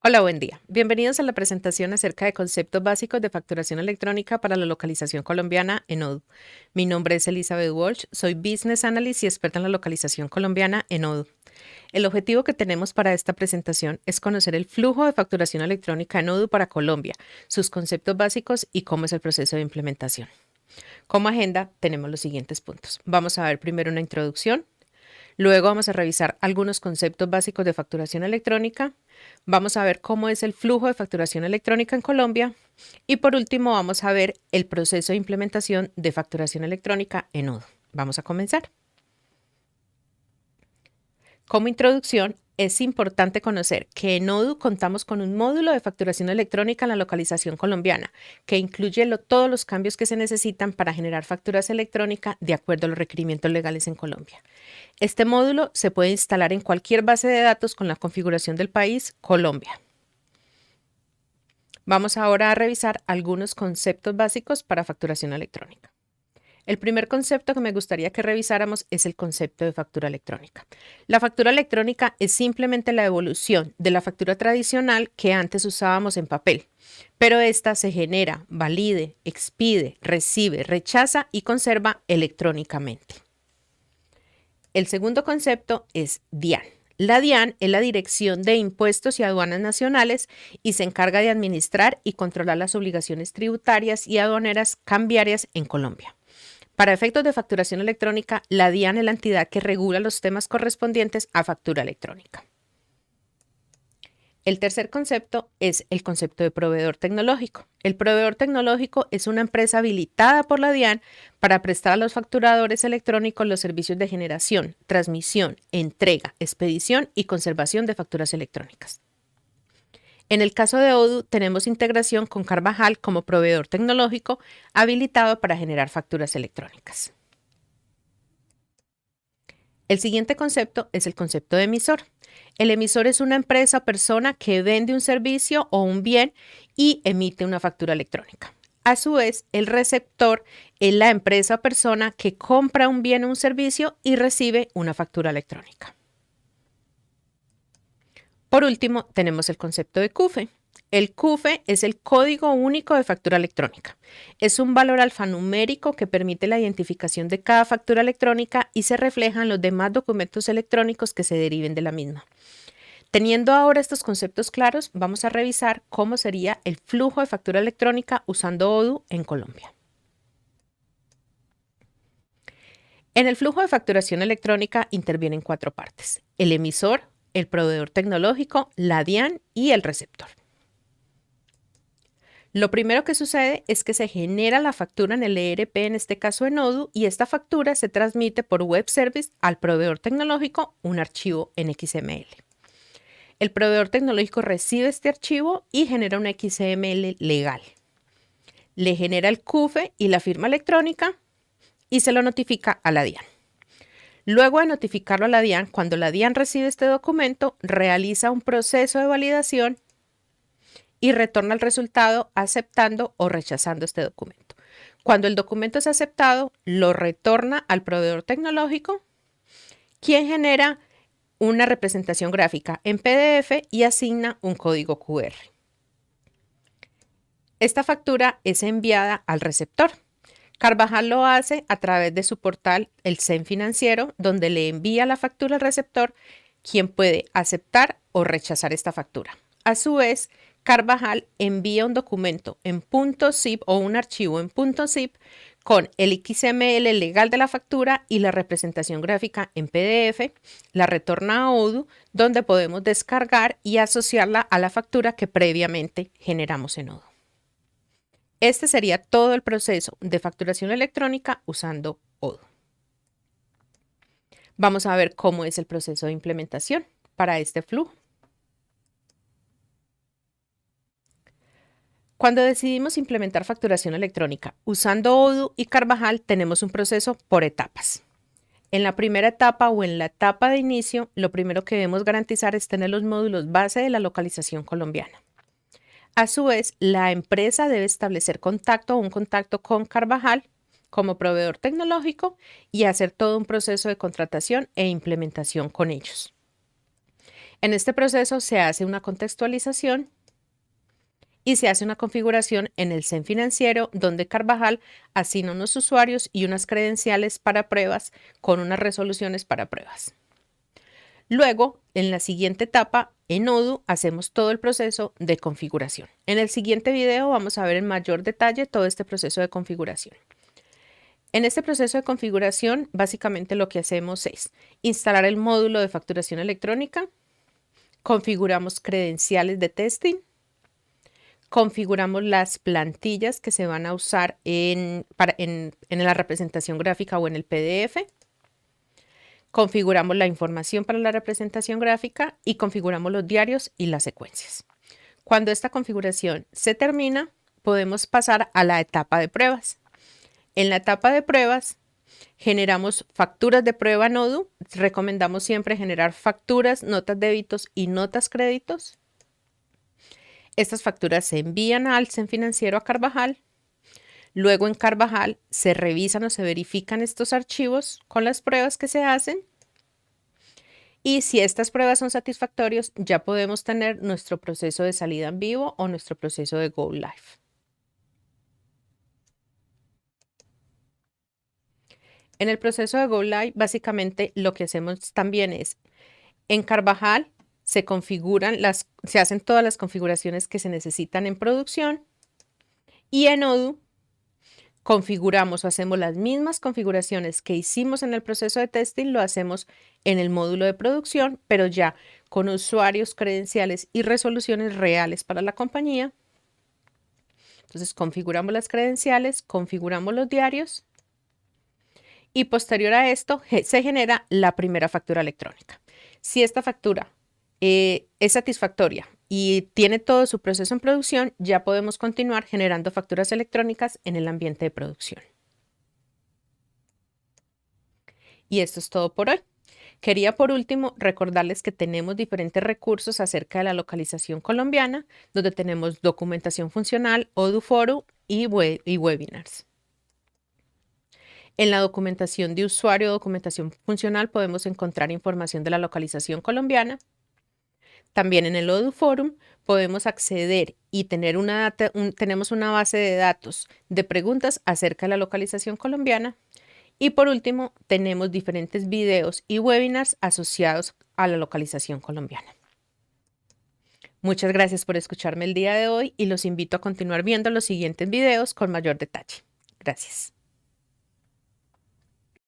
Hola, buen día. Bienvenidos a la presentación acerca de conceptos básicos de facturación electrónica para la localización colombiana en Odoo. Mi nombre es Elizabeth Walsh, soy Business Analyst y experta en la localización colombiana en Odoo. El objetivo que tenemos para esta presentación es conocer el flujo de facturación electrónica en Odoo para Colombia, sus conceptos básicos y cómo es el proceso de implementación. Como agenda tenemos los siguientes puntos. Vamos a ver primero una introducción. Luego vamos a revisar algunos conceptos básicos de facturación electrónica. Vamos a ver cómo es el flujo de facturación electrónica en Colombia. Y por último vamos a ver el proceso de implementación de facturación electrónica en Odoo. Vamos a comenzar. Como introducción, es importante conocer que en Odoo contamos con un módulo de facturación electrónica en la localización colombiana, que incluye todos los cambios que se necesitan para generar facturas electrónicas de acuerdo a los requerimientos legales en Colombia. Este módulo se puede instalar en cualquier base de datos con la configuración del país Colombia. Vamos ahora a revisar algunos conceptos básicos para facturación electrónica. El primer concepto que me gustaría que revisáramos es el concepto de factura electrónica. La factura electrónica es simplemente la evolución de la factura tradicional que antes usábamos en papel, pero esta se genera, valide, expide, recibe, rechaza y conserva electrónicamente. El segundo concepto es DIAN. La DIAN es la Dirección de Impuestos y Aduanas Nacionales y se encarga de administrar y controlar las obligaciones tributarias y aduaneras cambiarias en Colombia. Para efectos de facturación electrónica, la DIAN es la entidad que regula los temas correspondientes a factura electrónica. El tercer concepto es el concepto de proveedor tecnológico. El proveedor tecnológico es una empresa habilitada por la DIAN para prestar a los facturadores electrónicos los servicios de generación, transmisión, entrega, expedición y conservación de facturas electrónicas. En el caso de Odoo, tenemos integración con Carvajal como proveedor tecnológico habilitado para generar facturas electrónicas. El siguiente concepto es el concepto de emisor. El emisor es una empresa o persona que vende un servicio o un bien y emite una factura electrónica. A su vez, el receptor es la empresa o persona que compra un bien o un servicio y recibe una factura electrónica. Por último, tenemos el concepto de CUFE. El CUFE es el Código Único de Factura Electrónica. Es un valor alfanumérico que permite la identificación de cada factura electrónica y se refleja en los demás documentos electrónicos que se deriven de la misma. Teniendo ahora estos conceptos claros, vamos a revisar cómo sería el flujo de factura electrónica usando Odoo en Colombia. En el flujo de facturación electrónica intervienen 4 partes: el emisor, el proveedor tecnológico, la DIAN y el receptor. Lo primero que sucede es que se genera la factura en el ERP, en este caso en Odoo, y esta factura se transmite por web service al proveedor tecnológico, un archivo en XML. El proveedor tecnológico recibe este archivo y genera un XML legal. Le genera el CUFE y la firma electrónica y se lo notifica a la DIAN. Luego de notificarlo a la DIAN, cuando la DIAN recibe este documento, realiza un proceso de validación y retorna el resultado aceptando o rechazando este documento. Cuando el documento es aceptado, lo retorna al proveedor tecnológico, quien genera una representación gráfica en PDF y asigna un código QR. Esta factura es enviada al receptor. Carvajal lo hace a través de su portal, el CEN Financiero, donde le envía la factura al receptor, quien puede aceptar o rechazar esta factura. A su vez, Carvajal envía un documento en .zip o un archivo en .zip con el XML legal de la factura y la representación gráfica en PDF, la retorna a Odoo, donde podemos descargar y asociarla a la factura que previamente generamos en Odoo. Este sería todo el proceso de facturación electrónica usando Odoo. Vamos a ver cómo es el proceso de implementación para este flujo. Cuando decidimos implementar facturación electrónica usando Odoo y Carvajal, tenemos un proceso por etapas. En la primera etapa o en la etapa de inicio, lo primero que debemos garantizar es tener los módulos base de la localización colombiana. A su vez, la empresa debe establecer un contacto con Carvajal como proveedor tecnológico y hacer todo un proceso de contratación e implementación con ellos. En este proceso se hace una contextualización y se hace una configuración en el CEN financiero donde Carvajal asigna unos usuarios y unas credenciales para pruebas con unas resoluciones para pruebas. Luego, en la siguiente etapa, en Odoo, hacemos todo el proceso de configuración. En el siguiente video vamos a ver en mayor detalle todo este proceso de configuración. En este proceso de configuración, básicamente lo que hacemos es instalar el módulo de facturación electrónica, configuramos credenciales de testing, configuramos las plantillas que se van a usar en la representación gráfica o en el PDF, configuramos la información para la representación gráfica y configuramos los diarios y las secuencias. Cuando esta configuración se termina, podemos pasar a la etapa de pruebas. En la etapa de pruebas, generamos facturas de prueba en Odoo. Recomendamos siempre generar facturas, notas débitos y notas créditos. Estas facturas se envían al CEN financiero a Carvajal. Luego en Carvajal se revisan o se verifican estos archivos con las pruebas que se hacen. Y si estas pruebas son satisfactorias, ya podemos tener nuestro proceso de salida en vivo o nuestro proceso de Go Live. En el proceso de Go Live, básicamente lo que hacemos también es, en Carvajal se hacen todas las configuraciones que se necesitan en producción y en Odoo configuramos o hacemos las mismas configuraciones que hicimos en el proceso de testing, lo hacemos en el módulo de producción, pero ya con usuarios, credenciales y resoluciones reales para la compañía. Entonces configuramos las credenciales, configuramos los diarios y posterior a esto se genera la primera factura electrónica. Si esta factura es satisfactoria y tiene todo su proceso en producción, ya podemos continuar generando facturas electrónicas en el ambiente de producción. Y esto es todo por hoy. Quería por último recordarles que tenemos diferentes recursos acerca de la localización colombiana, donde tenemos documentación funcional, Odoo Forum y webinars. En la documentación de usuario o documentación funcional podemos encontrar información de la localización colombiana. También en el Odoo Forum podemos acceder y tenemos una base de datos de preguntas acerca de la localización colombiana. Y por último, tenemos diferentes videos y webinars asociados a la localización colombiana. Muchas gracias por escucharme el día de hoy y los invito a continuar viendo los siguientes videos con mayor detalle. Gracias.